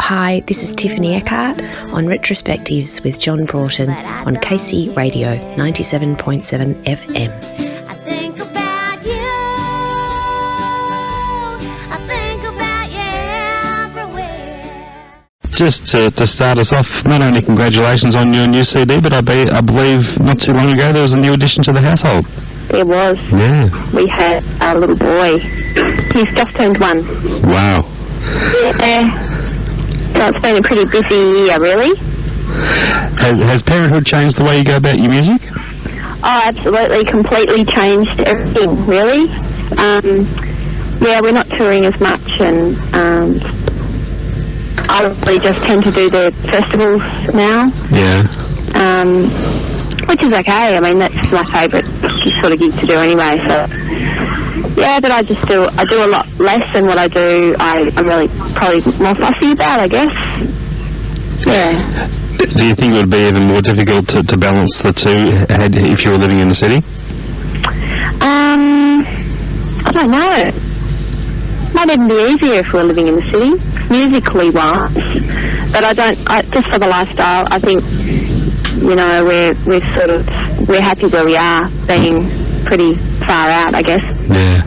hi, this is Tiffany Eckhardt on Retrospectives with John Broughton on KC Radio 97.7 FM. I think about you. I think about you everywhere. Just to start us off, not only congratulations on your new CD, but I believe not too long ago there was a new addition to the household. There was. Yeah. We had a little boy. He's just turned 1. Wow. Yeah. So it's been a pretty busy year, really. Has parenthood changed the way you go about your music? Oh, absolutely. Completely changed everything, really. Yeah, we're not touring as much, and I really just tend to do the festivals now. Yeah. Which is okay. I mean, that's my favourite sort of gig to do anyway. So, yeah, but I do a lot less than what I do. I'm really probably more fussy about, I guess. Yeah. Do you think it would be even more difficult to balance the two if you were living in the city? I don't know. Might even be easier if we were living in the city, musically wise. But just for the lifestyle, I think, you know, we're happy where we are, being pretty far out, I guess. Yeah.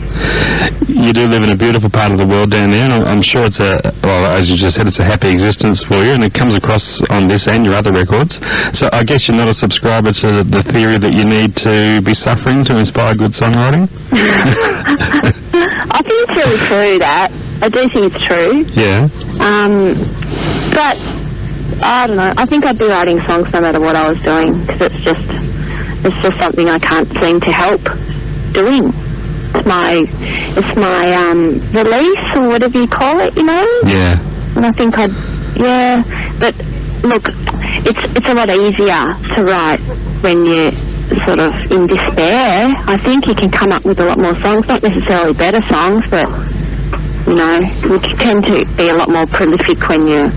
You do live in a beautiful part of the world down there, and I'm sure it's as you just said, it's a happy existence for you, and it comes across on this and your other records. So I guess you're not a subscriber to the theory that you need to be suffering to inspire good songwriting? I think it's really true, that. I do think it's true. Yeah. But, I don't know, I think I'd be writing songs no matter what I was doing, because it's just something I can't seem to help doing. It's my release, or whatever you call it, you know? Yeah. And I think but look, it's a lot easier to write when you're sort of in despair. I think you can come up with a lot more songs, not necessarily better songs, but, you know, you tend to be a lot more prolific when your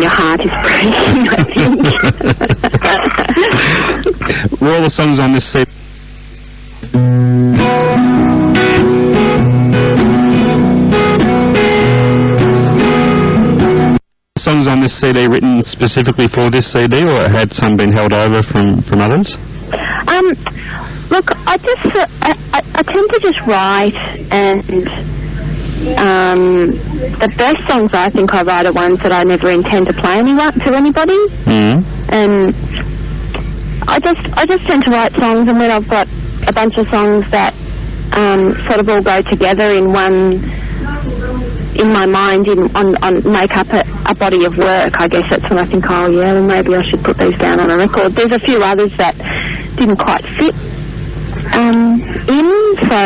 heart is breaking, I think. Were all the songs on this CD? Songs on this CD written specifically for this CD, or had some been held over from others? Look, I tend to just write, and the best songs I think I write are ones that I never intend to play to anybody. Mm. And I just tend to write songs, and when I've got a bunch of songs that sort of all go together in my mind, make up a body of work, I guess that's when I think, oh yeah, well maybe I should put these down on a record. There's a few others that didn't quite fit so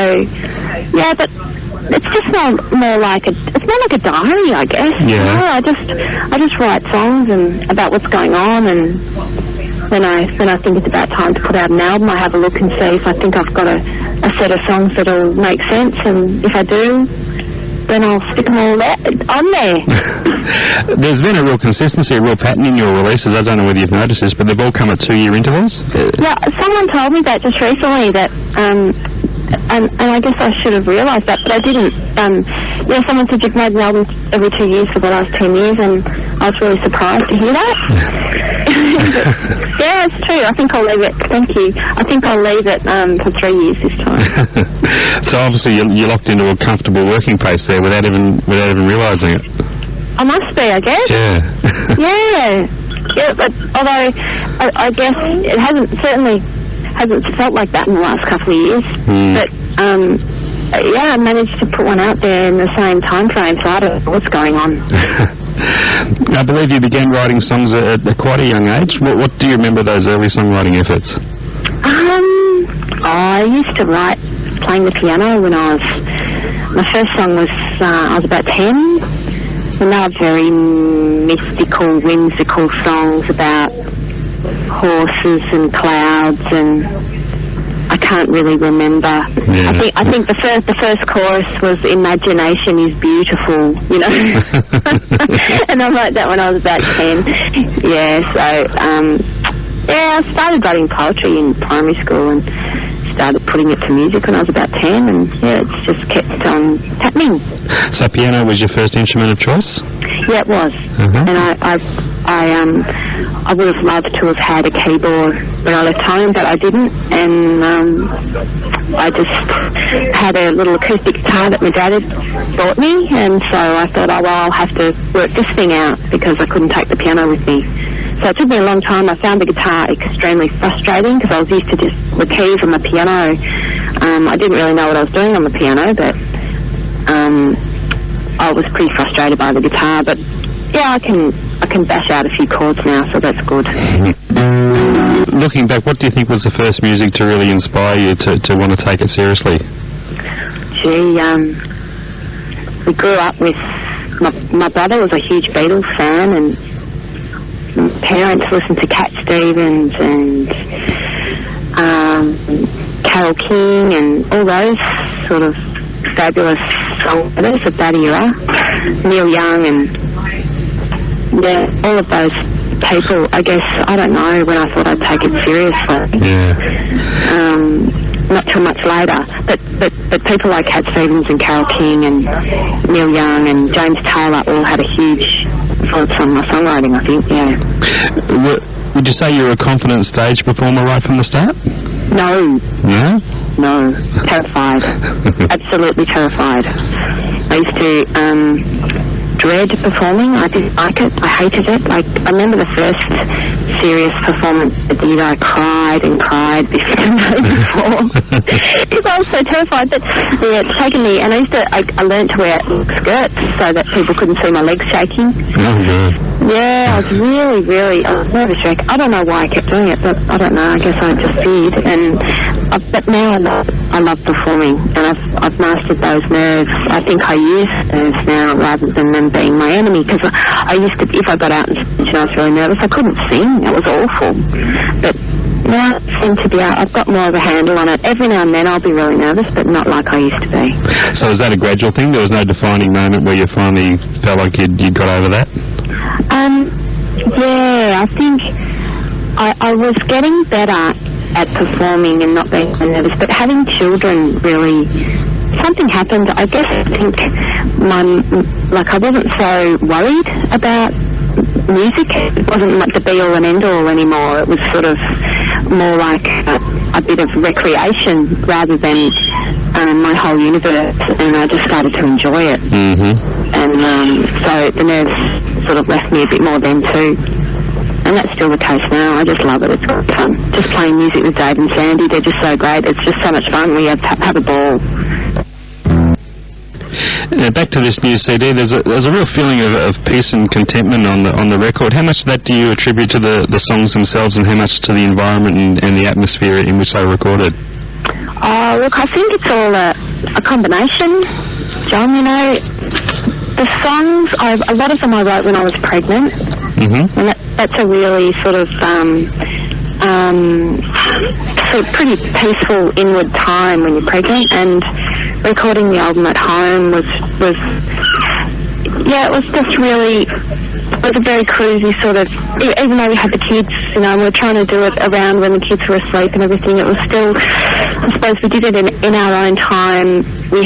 yeah, but it's just more like a diary, I guess. Yeah. You know, I just write songs and about what's going on, and when I think it's about time to put out an album, I have a look and see if I think I've got a set of songs that'll make sense, and if I do, then I'll stick them all on there. There's been a real consistency, a real pattern in your releases. I don't know whether you've noticed this, but they've all come at 2-year intervals. Yeah, someone told me that just recently, that and I guess I should have realised that, but I didn't. Someone said you've made an album every 2 years for the last 10 years, and I was really surprised to hear that. Yeah, it's true. I think I'll leave it. Thank you. I think I'll leave it for 3 years this time. So obviously you're locked into a comfortable working pace there without even realising it. I must be, I guess. Yeah. Yeah, but although I guess it certainly hasn't felt like that in the last couple of years. Mm. But I managed to put one out there in the same time frame, so I don't know what's going on. I believe you began writing songs at quite a young age. What do you remember those early songwriting efforts? I used to write playing the piano when my first song was, I was about 10, and they were very mystical, whimsical songs about horses and clouds, and I can't really remember. Yeah. I think the first chorus was "Imagination is beautiful," you know, and I wrote that when I was about 10. Yeah, so I started writing poetry in primary school and started putting it to music when I was about 10, and yeah, it's just kept on happening. So piano was your first instrument of choice? Yeah, it was. Uh-huh. And I would have loved to have had a keyboard when I left home, but I didn't, and I just had a little acoustic guitar that my dad had bought me, and so I thought, oh well, I'll have to work this thing out because I couldn't take the piano with me. So it took me a long time. I found the guitar extremely frustrating because I was used to just the keys on the piano. I didn't really know what I was doing on the piano, but I was pretty frustrated by the guitar. But yeah, I can bash out a few chords now, so that's good. Looking back, what do you think was the first music to really inspire you to want to take it seriously? Gee, we grew up with, my brother was a huge Beatles fan, and my parents listened to Cat Stevens and Carole King and all those sort of fabulous songwriters of that era. Neil Young and yeah, all of those people. I guess, I don't know when I thought I'd take it seriously. Yeah. Not too much later, but people like Cat Stevens and Carole King and Neil Young and James Taylor all had a huge influence on my songwriting, I think, yeah. Would you say you were a confident stage performer right from the start? No. No? No. Terrified. Absolutely terrified. I used to dread performing. I didn't like it. I hated it. Like, I remember the first serious performance I did. I cried and cried the day before because I was so terrified. But yeah, it's taken me, and I learned to wear skirts so that people couldn't see my legs shaking. Oh, no. Yeah, I was really, I was nervous wreck. I don't know why I kept doing it, but I don't know. I guess I just did. But now I love performing, and I've mastered those nerves. I think I use nerves now rather than them being my enemy, because I used to, if I got out and I was really nervous, I couldn't sing. It was awful. But now I seem to be out. I've got more of a handle on it. Every now and then I'll be really nervous, but not like I used to be. So is that a gradual thing? There was no defining moment where you finally felt like you'd got over that? Yeah, I think I was getting better at performing and not being so nervous, but having children really, something happened. I guess I think I wasn't so worried about music. It wasn't like the be-all and end-all anymore. It was sort of more like a bit of recreation rather than my whole universe, and I just started to enjoy it. Mm-hmm. And so the nerves sort of left me a bit more then too. And that's still the case now. I just love it. It's great fun. Just playing music with Dave and Sandy, they're just so great. It's just so much fun. We have a ball. Back to this new CD, there's a real feeling of peace and contentment on the record. How much of that do you attribute to the songs themselves, and how much to the environment and the atmosphere in which they were recorded? Look, I think it's all a combination, John. You know, the songs, a lot of them I wrote when I was pregnant, mm-hmm. and that's a really sort of pretty peaceful inward time when you're pregnant, and recording the album at home was it was just really, it was a very cruisy sort of, even though we had the kids, you know, we were trying to do it around when the kids were asleep and everything, it was still, I suppose we did it in our own time. We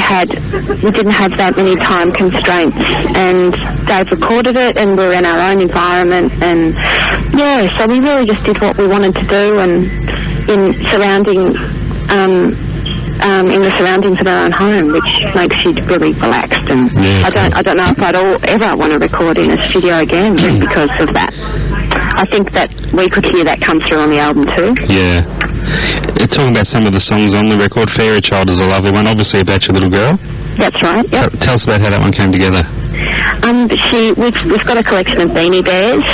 didn't have that many time constraints, and Dave recorded it, and we were in our own environment, and yeah, so we really just did what we wanted to do, and in the surroundings of our own home, which makes you really relaxed. And yeah, I don't know if I'd ever want to record in a studio again just because of that. I think that we could hear that come through on the album too. Yeah. Talking about some of the songs on the record, Fairy Child is a lovely one, obviously about your little girl. That's right, yep. Tell us about how that one came together. We've got a collection of Beanie Bears,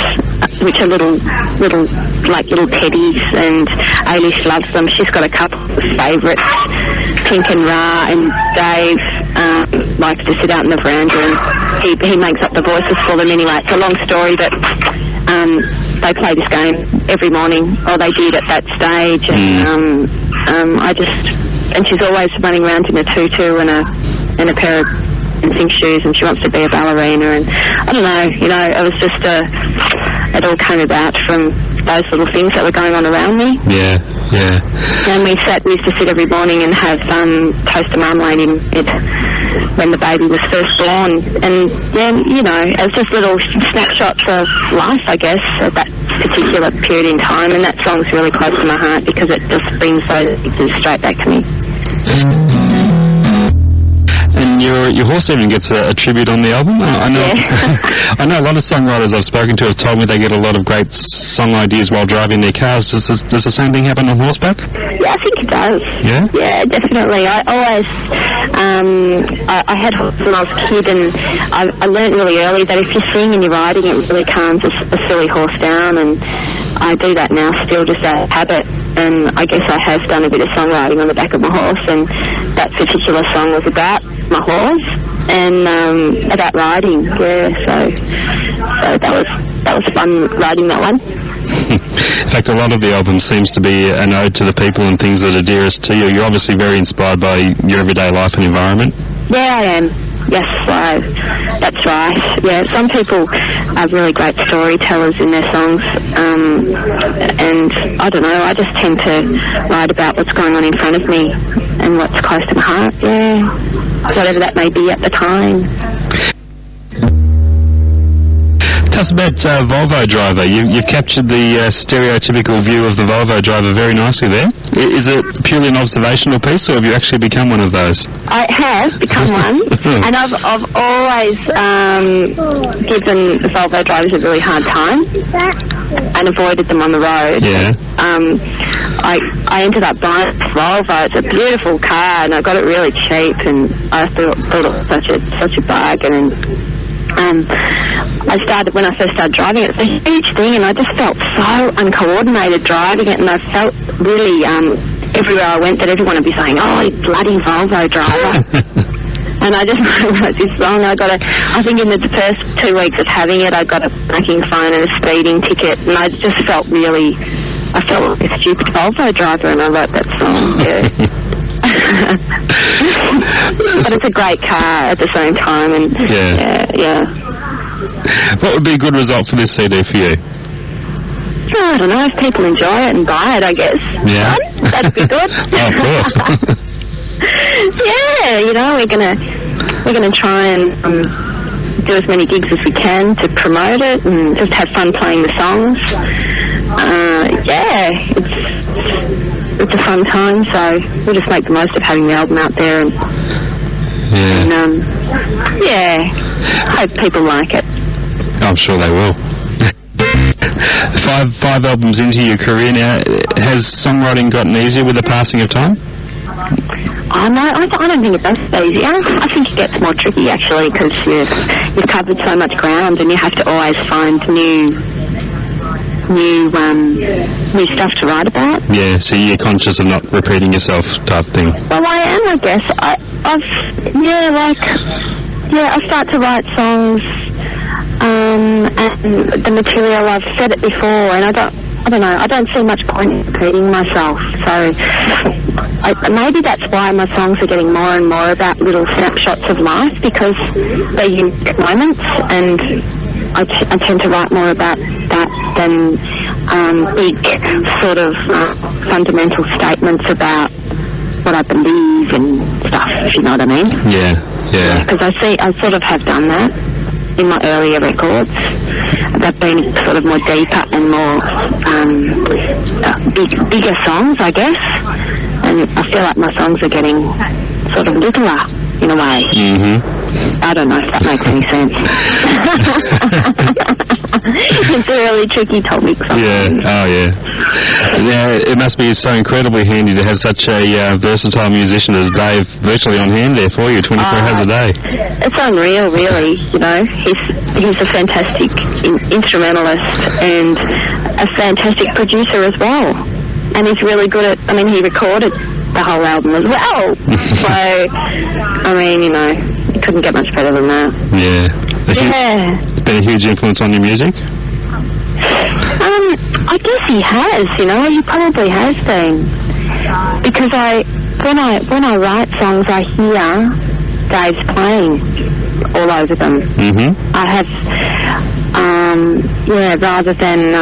which are little teddies, and Ailish loves them. She's got a couple of favourites, Pink and Ra, and Dave likes to sit out in the veranda, and he makes up the voices for them anyway. It's a long story, but they play this game every morning, or they did at that stage, and and she's always running around in a tutu and a pair of NSYNC shoes, and she wants to be a ballerina, and I don't know, you know, it was just it all came about from those little things that were going on around me. Yeah. Yeah. And we used to sit every morning and have toast and marmalade in it when the baby was first born. And then, you know, it was just little snapshots of life, I guess, at that particular period in time. And that song's really close to my heart because it just brings those pictures straight back to me. And your horse even gets a tribute on the album. I know. Yeah. I know a lot of songwriters I've spoken to have told me they get a lot of great song ideas while driving their cars. Does the same thing happen on horseback? Yeah, I think it does. Yeah? Yeah, definitely. I always, I had horses when I was a kid, and I learned really early that if you sing and you're riding, it really calms a silly horse down, and I do that now still, just out of habit. And I guess I have done a bit of songwriting on the back of my horse, and that particular song was about my horse and about riding. Yeah, so that was fun writing that one. In fact, a lot of the album seems to be an ode to the people and things that are dearest to you. You're obviously very inspired by your everyday life and environment. Yeah, I am. Yes, that's right. Yeah, some people are really great storytellers in their songs, and I don't know, I just tend to write about what's going on in front of me and what's close to my heart, yeah, whatever that may be at the time. Tell us about Volvo driver. You've captured the stereotypical view of the Volvo driver very nicely there. Is it purely an observational piece, or have you actually become one of those? I have become one, and I've always given the Volvo drivers a really hard time and avoided them on the road. Yeah. I ended up buying a Volvo. It's a beautiful car, and I got it really cheap, and I thought it was such a bargain. And when I first started driving it, it's a huge thing, and I just felt so uncoordinated driving it, and I felt really, everywhere I went that everyone would be saying, "Oh, you bloody Volvo driver." And I just wrote this song. I think in the first 2 weeks of having it, I got a parking fine and a speeding ticket, and I just felt I felt like a stupid Volvo driver, and I wrote that song, yeah. But it's a great car at the same time, and yeah. What would be a good result for this CD for you? Oh, I don't know, if people enjoy it and buy it, I guess. Yeah. That'd be good. Oh, of course. Yeah, you know, we're gonna try and do as many gigs as we can to promote it and just have fun playing the songs. Yeah, it's a fun time, so we'll just make the most of having the album out there, and I hope people like it. I'm sure they will. Five albums into your career now, has songwriting gotten easier with the passing of time? Oh, no, I don't think it does easier. I think it gets more tricky, actually, because you've covered so much ground, and you have to always find new stuff to write about. Yeah, so you're conscious of not repeating yourself type thing. Well, I am, I guess. I start to write songs, and the material, I've said it before, and I don't know, I don't see much point in repeating myself, so maybe that's why my songs are getting more and more about little snapshots of life, because they're unique moments, and I tend to write more about that than big sort of fundamental statements about what I believe and stuff, if you know what I mean. Yeah. Because I sort of have done that in my earlier records. They've been sort of more deeper and more bigger songs, I guess. And I feel like my songs are getting sort of littler in a way. Mm-hmm. I don't know if that makes any sense. It's a really tricky topic sometimes. Yeah, it must be so incredibly handy to have such a versatile musician as Dave virtually on hand there for you 24 hours a day. It's unreal, really, you know. He's a fantastic instrumentalist and a fantastic producer as well. And he's really good at, he recorded the whole album as well. So, you know, you couldn't get much better than that. Yeah. It's been a huge influence on your music? I guess he has, you know, he probably has been. Because when I write songs, I hear Dave's playing all over them. Mm-hmm. I have, rather than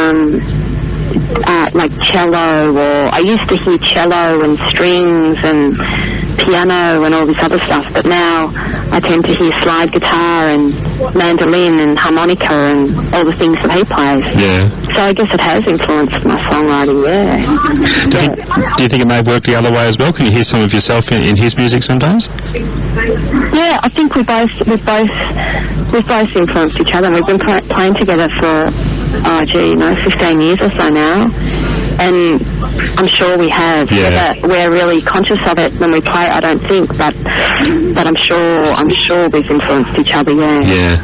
like cello, or I used to hear cello and strings and piano and all this other stuff, but now I tend to hear slide guitar and mandolin and harmonica and all the things that he plays. Yeah. So I guess it has influenced my songwriting, Do you think it may have worked the other way as well? Can you hear some of yourself in his music sometimes? Yeah, I think we've both influenced each other, and we've been playing together for 15 years or so now, and I'm sure we have. Yeah. We're really conscious of it when we play, I don't think, but I'm sure we've influenced each other. Yeah.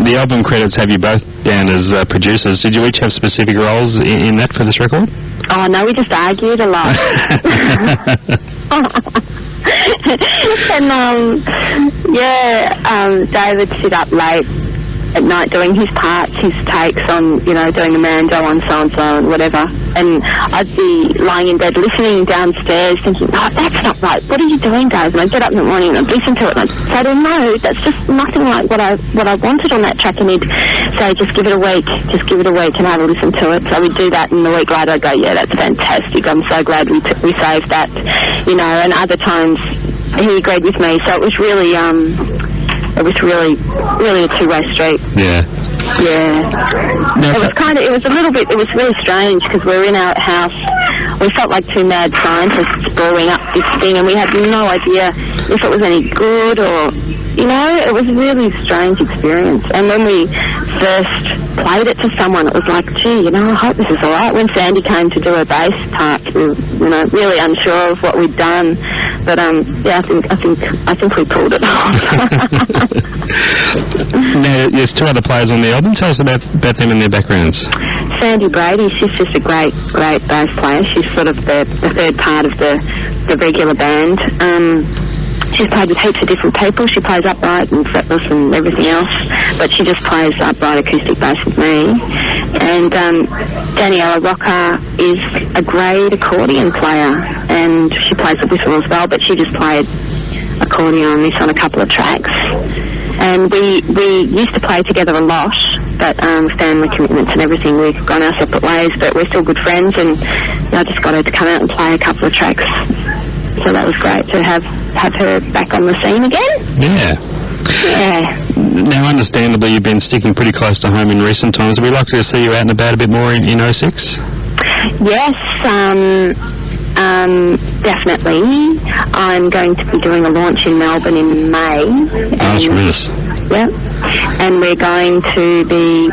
The album credits have you both down as producers. Did you each have specific roles in that for this record? Oh no, we just argued a lot. And David sit up late at night doing his parts, his takes on, doing the mando on so-and-so and whatever. And I'd be lying in bed listening downstairs thinking, oh, that's not right. What are you doing, Dave? And I'd get up in the morning and I'd listen to it and I'd say to him, no, that's just nothing like what I wanted on that track. And he'd say, just give it a week and have a listen to it. So we'd do that, and a week later I'd go, yeah, that's fantastic. I'm so glad we saved that, and other times he agreed with me. So it was really, really a two-way street. Yeah. Yeah. It was really strange because we were in our house. We felt like two mad scientists brewing up this thing, and we had no idea if it was any good or, it was a really strange experience. And when we first played it to someone, it was like, gee, I hope this is all right. When Sandy came to do her bass part, we were, really unsure of what we'd done. But I think we pulled it off. Now, there's two other players on the album. Tell us about them and their backgrounds. Sandy Brady, she's just a great bass player. She's sort of the third part of the regular band. She's played with heaps of different people. She plays upright and fretless and everything else, but she just plays upright acoustic bass with me. And Daniela Rocker is a great accordion player, and she plays the whistle as well, but she just played accordion on this on a couple of tracks. And we used to play together a lot, but with family commitments and everything, we've gone our separate ways, but we're still good friends, and I just got her to come out and play a couple of tracks. So that was great to have her back on the scene again. Yeah. Yeah. Now, understandably, you've been sticking pretty close to home in recent times. Are we likely to see you out and about a bit more in 06? Yes, definitely. I'm going to be doing a launch in Melbourne in May. Oh, tremendous. Yeah. And we're going to be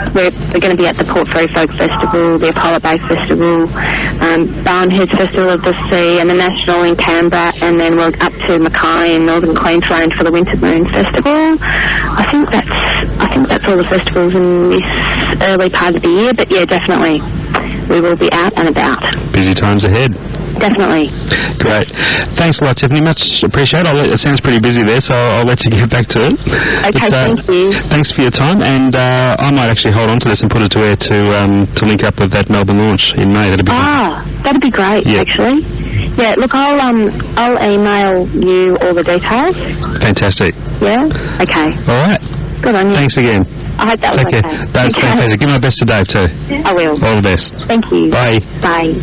at the Port Fairy Folk Festival, the Apollo Bay Festival, Barnheads Festival of the Sea, and the National in Canberra, and then we're up to Mackay in Northern Queensland for the Winter Moon Festival. I think that's all the festivals in this early part of the year, but yeah, definitely we will be out and about. Busy times ahead. Definitely. Great. Thanks a lot, Tiffany. Much appreciated. It sounds pretty busy there, so I'll let you get back to it. Okay, thank you. Thanks for your time, and I might actually hold on to this and put it to air to link up with that Melbourne launch in May. That'd be great, actually. Yeah, look, I'll email you all the details. Fantastic. Yeah? Okay. All right. Good on you. Thanks again. I hope that was okay. That's fantastic. Give my best to Dave too. I will. All the best. Thank you. Bye. Bye.